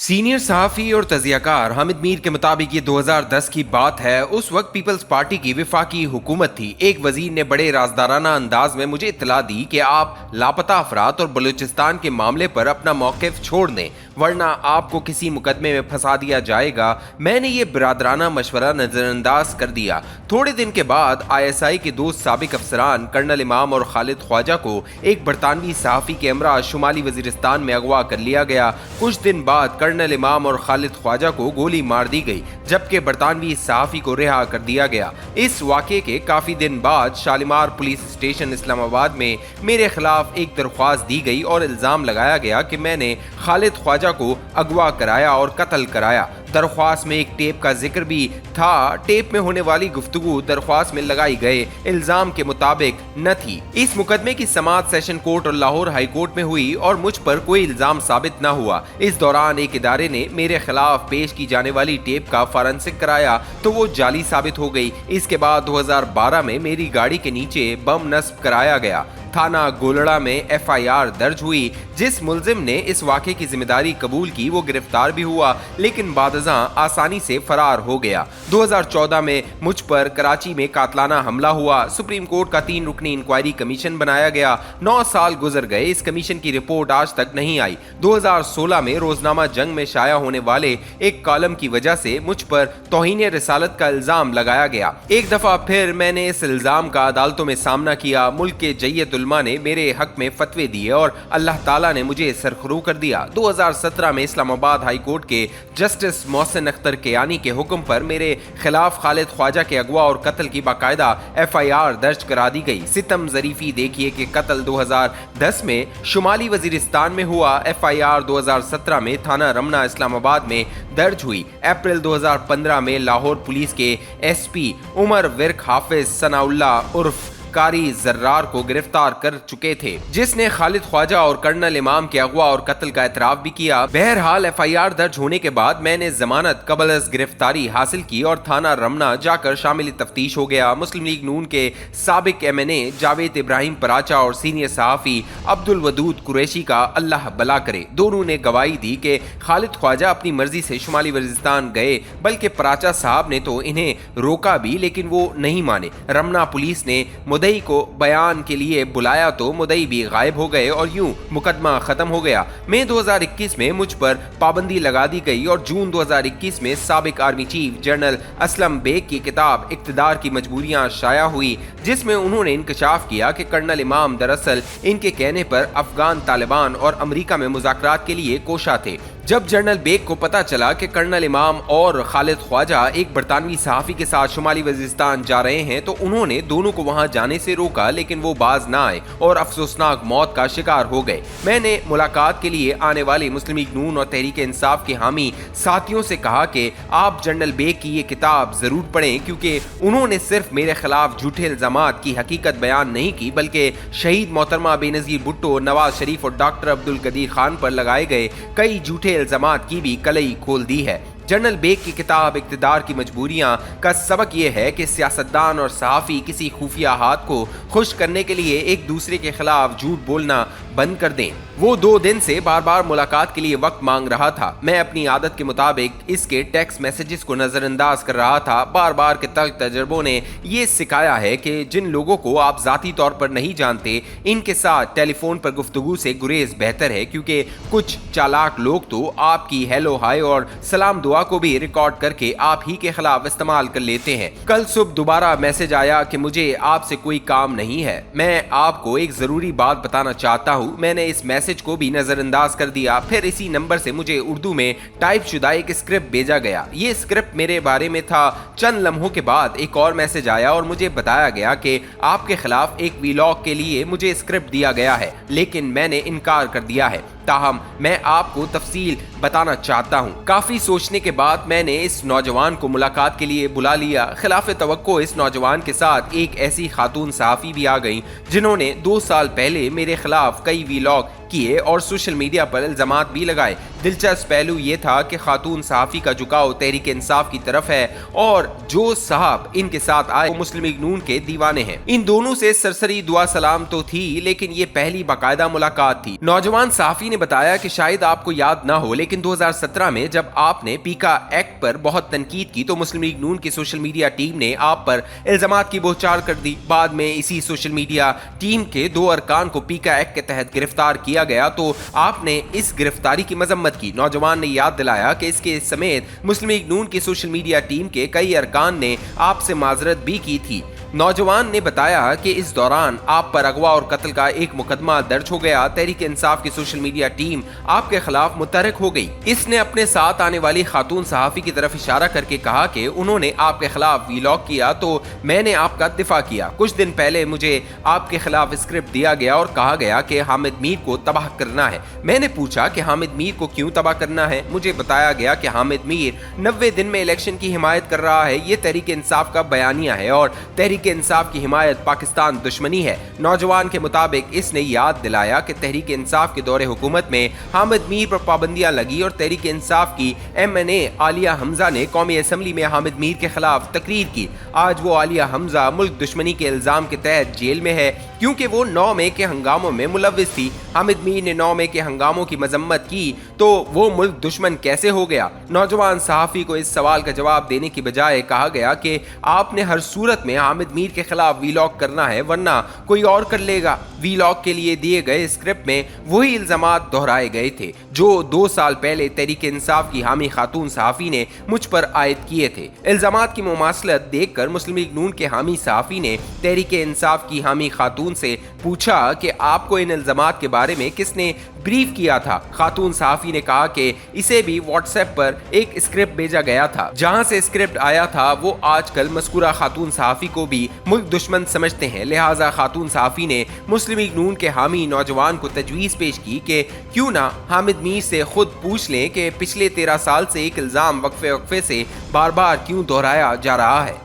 Senior सहाफ़ी और तज़ियाकार हामिद मीर के मुताबिक ये 2010 की बात है। उस वक्त पीपल्स पार्टी की वफाकी हुकूमत थी। एक वजीर ने बड़े राजदाराना अंदाज में मुझे इत्तला दी कि आप लापता अफराद और बलूचिस्तान के मामले पर अपना मौक़िफ़ छोड़ दें, वरना आपको किसी मुकदमे में फंसा दिया जाएगा। मैंने ये बिरादराना मशवरा नज़रअंदाज कर दिया। थोड़े दिन के बाद ISI के दो साबिक अफसरान कर्नल इमाम और खालिद ख्वाजा को एक बरतानवी सहाफ़ी के हमरा शुमाली वजीरिस्तान में अगवा कर लिया गया। कुछ दिन बाद कर्नल इमाम और खालिद ख्वाजा को गोली मार दी गई, जबकि बरतानवी सहाफ़ी को रिहा कर दिया गया। इस वाक़े के काफ़ी दिन बाद शालीमार पुलिस स्टेशन इस्लामाबाद में मेरे खिलाफ एक दरख्वास्त दी गई और इल्ज़ाम लगाया गया कि मैंने खालिद ख्वाजा को अगवा कराया और कत्ल कराया। दरख्वास्त में एक टेप का जिक्र भी था। टेप में होने वाली गुफ्तगू दरख्वास्त में लगाई गए इल्जाम के मुताबिक न थी। इस मुकदमे की समाअत सेशन कोर्ट और लाहौर हाई कोर्ट में हुई और मुझ पर कोई इल्जाम साबित न हुआ। इस दौरान एक इदारे ने मेरे खिलाफ पेश की जाने वाली टेप का फॉरेंसिक कराया तो वो जाली साबित हो गई। इसके बाद 2012 में मेरी गाड़ी के नीचे बम नस्ब कराया गया। थाना गोलड़ा में FIR दर्ज हुई। जिस मुलजिम ने इस वाक़े की जिम्मेदारी कबूल की वो गिरफ्तार भी हुआ, लेकिन बादज़ां आसानी से फरार हो गया। 2014 में मुझ पर कराची में कातलाना हमला हुआ। सुप्रीम कोर्ट का 3 रुकनी इंक्वायरी कमीशन बनाया गया। 9 साल गुजर गए, इस कमीशन की रिपोर्ट आज तक नहीं आई। 2016 में रोजनामा जंग में शाया होने वाले एक कॉलम की वजह से मुझ पर तौहीन रिसालत का इल्जाम लगाया गया। एक दफा फिर मैंने इस इल्जाम का अदालतों में सामना किया। मुल्क के जय्यत उलमा ने मेरे हक में फतवे दिए और अल्लाह ताला ने मुझे सरखरू कर दिया। 2017 में इस्लामाबाद हाई कोर्ट के जस्टिस मोहसिन अख्तर कियानी के हुक्म पर मेरे खिलाफ खालिद ख्वाजा के अगवा और कत्ल की बाकायदा FIR दर्ज करा दी गई। सितम ज़रीफ़ी देखिए कि कत्ल 2010 में शुमाली वजीरिस्तान में हुआ। FIR 2017 में थाना रमना इस्लामाबाद में दर्ज हुई। अप्रैल 2015 में लाहौर पुलिस के SP उमर विर्क हाफिज सनाउल्ला उर्फ कारी जर्रार को गिरफ्तार कर चुके थे, जिसने खालिद ख्वाजा और कर्नल इमाम के अगवा और कत्ल का एतराफ भी किया। बहरहाल FIR दर्ज होने के बाद मैंने जमानत कबल अज़ गिरफ्तारी हासिल की और थाना रमना जाकर शामिल तफ्तीश हो गया। मुस्लिम लीग नून के साबिक MNA जावेद इब्राहिम पराचा और सीनियर सहाफ़ी अब्दुल वदूद कुरैशी का अल्लाह भला करे, दोनों ने गवाही दी कि खालिद ख्वाजा अपनी मर्जी से शुमाली वजीरिस्तान गए, बल्कि पराचा साहब ने तो इन्हें रोका भी, लेकिन वो नहीं माने। रमना पुलिस ने मुदई को बयान के लिए बुलाया तो मुदई भी गायब हो गए और यूं मुकदमा खत्म हो गया। मई 2021 में मुझ पर पाबंदी लगा दी गई और जून 2021 में साबिक army chief general Aslam Baig की किताब इक्तदार की मजबूरियां शाया हुई, जिसमें उन्होंने इंकशाफ किया कि कर्नल इमाम दरअसल इनके कहने पर अफगान तालिबान और अमेरिका में मुज़ाकरात के लिए कोशा थे। जब जनरल बेग को पता चला कि कर्नल इमाम और खालिद ख्वाजा एक बरतानवी सहाफ़ी के साथ शुमाली वजीरिस्तान जा रहे हैं तो उन्होंने दोनों को वहां जाने से रोका, लेकिन वो बाज ना आए और अफसोसनाक मौत का शिकार हो गए। मैंने मुलाकात के लिए आने वाले मुस्लिम लीग नून और तहरीक इंसाफ के हामी साथियों से कहा कि आप जनरल बेग की ये किताब जरूर पढ़ें, क्योंकि उन्होंने सिर्फ मेरे खिलाफ झूठे इल्जामात की हकीकत बयान नहीं की, बल्कि शहीद मोहतरमा बेनज़ीर भुट्टो, नवाज शरीफ और डॉक्टर अब्दुल कदीर खान पर लगाए गए कई झूठे इल्जामात की भी कलई खोल दी है। जनरल बेग की किताब इक्तदार की मजबूरियां का सबक यह है कि सियासतदान और सहाफ़ी किसी खुफिया हाथ को खुश करने के लिए एक दूसरे के खिलाफ झूठ बोलना बंद कर दें। वो 2 दिन से बार बार मुलाकात के लिए वक्त मांग रहा था। मैं अपनी आदत के मुताबिक इसके टेक्स्ट मैसेजेस को नज़रअंदाज कर रहा था। बार बार के तल्ख तजर्बों ने ये सिखाया है कि जिन लोगों को आप ज़ाती तौर पर नहीं जानते, इनके साथ टेलीफोन पर गुफ्तगू से गुरेज बेहतर है, क्योंकि कुछ चालाक लोग तो आपकी हेलो हाय और सलाम दुआ को भी रिकॉर्ड करके आप ही के खिलाफ इस्तेमाल कर लेते हैं। कल सुबह दोबारा मैसेज आया कि मुझे आपसे कोई काम नहीं है, मैं आपको एक जरूरी बात बताना चाहता हूँ। मैंने इस मैसेज को भी नजरअंदाज कर दिया। फिर इसी नंबर से मुझे उर्दू में टाइप शुदा एक स्क्रिप्ट भेजा गया। ये स्क्रिप्ट मेरे बारे में था। चंद लम्हों के बाद एक और मैसेज आया और मुझे बताया गया कि आपके खिलाफ एक वीलॉग के लिए मुझे स्क्रिप्ट दिया गया है, लेकिन मैंने इनकार कर दिया है। ताहम मैं आपको तफसील बताना चाहता हूँ। काफी सोचने के बाद मैंने इस नौजवान को मुलाकात के लिए बुला लिया। खिलाफ तवक्को इस नौजवान के साथ एक ऐसी खातून सहाफ़ी भी आ गई जिन्होंने 2 साल पहले मेरे खिलाफ कई वीलॉग किए और सोशल मीडिया पर इल्जामात भी लगाए। दिलचस्प पहलू ये था कि खातून सहाफ़ी का झुकाव तहरीक इंसाफ की तरफ है और जो साहब इनके साथ आए वो मुस्लिम लीग नून के दीवाने हैं। इन दोनों से सरसरी दुआ सलाम तो थी, लेकिन ये पहली बाकायदा मुलाकात थी। नौजवान सहाफ़ी ने बताया कि शायद आपको याद ना हो, लेकिन 2017 में जब आपने पीका एक्ट पर बहुत तनकीद की तो मुस्लिम लीग नून की सोशल मीडिया टीम ने आप पर इल्जामात की बौछार कर दी। बाद में इसी सोशल मीडिया टीम के 2 अरकान को पीका एक्ट के तहत गिरफ्तार किया गया तो आपने इस गिरफ्तारी की मजम्मत की। नौजवान ने याद दिलाया कि इसके समेत मुस्लिम लीग नून की सोशल मीडिया टीम के कई अरकान ने आपसे माजरत भी की थी। नौजवान ने बताया कि इस दौरान आप पर अगवा और कत्ल का एक मुकदमा दर्ज हो गया। तहरीक इंसाफ की सोशल मीडिया टीम आपके खिलाफ मुतहरक हो गई। इसने अपने साथ आने वाली खातून सहाफ़ी की तरफ इशारा करके कहा कि उन्होंने आपके खिलाफ वीलॉग किया तो मैंने आपका दिफा किया। कुछ दिन पहले मुझे आपके खिलाफ स्क्रिप्ट दिया गया और कहा गया कि हामिद मीर को तबाह करना है। मैंने पूछा कि हामिद मीर को क्यों तबाह करना है। मुझे बताया गया कि हामिद मीर 90 दिन में इलेक्शन की हिमायत कर रहा है। ये तहरीक इंसाफ का बयानिया है और तहरीक इंसाफ की हिमायत पाकिस्तान दुश्मनी है। नौजवान के मुताबिक इसने याद दिलाया कि तहरीक इंसाफ के दौरे हुकूमत में हामिद मीर पर पाबंदियां लगी और तहरीक इंसाफ की MNA आलिया हमजा ने कौमी असम्बली में हामिद मीर के खिलाफ तकरीर की। आज वो आलिया हमजा मुल्क दुश्मनी के इल्जाम के तहत जेल में है क्योंकि वो 9 मई के हंगामों में मुलव्विस थी। हामिद मीर ने 9 मई के हंगामों की मजम्मत की तो वो मुल्क दुश्मन कैसे हो गया। नौजवान सहाफ़ी को इस सवाल का जवाब देने की बजाय कहा गया कि आपने हर सूरत में हामिद मीर के खिलाफ वीलॉग करना है वरना कोई और कर लेगा। वीलॉग के लिए दिए गए स्क्रिप्ट में वही इल्जामात दोहराए गए थे जो 2 साल पहले तहरीक इंसाफ की हामी खातून सहाफ़ी ने मुझ पर आयद किए थे। इल्जामात की मुमासलत देखकर मुस्लिम लीग नून के हामी सहाफ़ी ने तहरीक इंसाफ की हामी खातून से पूछा कि आपको इन इल्जामात के बारे में किसने ब्रीफ किया था। खातून सहाफ़ी ने कहा कि इसे भी व्हाट्सएप पर एक स्क्रिप्ट भेजा गया था। जहां से स्क्रिप्ट आया था वो आजकल मज़कूरा खातून सहाफ़ी को भी मुल्क दुश्मन समझते हैं। लिहाजा खातून सहाफ़ी ने मुस्लिम लीग नून के हामी नौजवान को तजवीज़ पेश की कि क्यों ना हामिद मीर से खुद पूछ लें कि पिछले 13 साल से एक इल्ज़ाम वक्फे वक्फे से बार बार क्यों दोहराया जा रहा है।